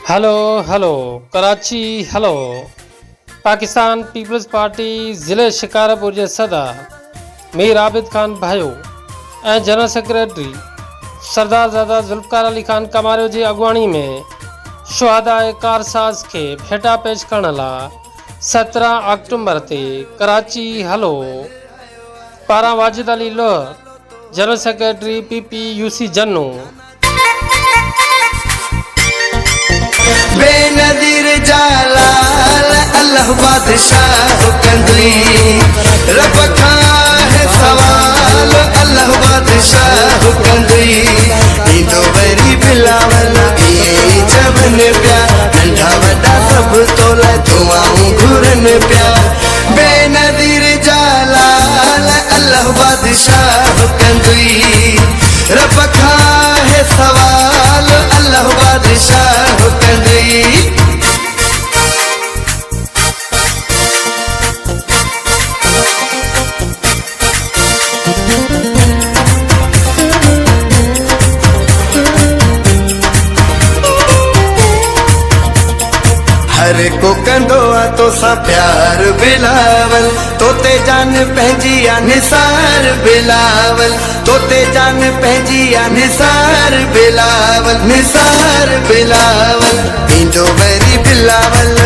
Hello hello Karachi hello. Pakistan peoples party ज़िले शिकारपुर जे सदर मीर आबिद खान भायो ऐं जनरल सेक्रेटरी सरदार ज़ादा ज़ुल्फ़कार अली खान कमारियो जी अॻुवाणी में शुहदाए कारसाज़ खे भेटा पेश करण लाइ 17 अक्टूबर ते कराची हलो पारां Wajid Ali Lohar general secretary PPUC जन्नू बेनज़ीर जालाल अल्लाह बादशाह कंदरी रब खां है सवाल अल्लाह बादशाह कंदरी इंदो वरी बिलावल ये चवन प्या नंढा वॾा सब तोला दुआऊं घुरन प्या बेनज़ीर जालाल अल्लाह बादशाह कंदरी रब खां है सवाल अल्लाह बादशाह कंदरी। हर को कंदो आ तो सा प्यार बिलावल तोते जान पंहिंजी आ निसार बिलावल तोते जान पंहिंजी आ निसार बिलावल इंदो वरी बिलावल।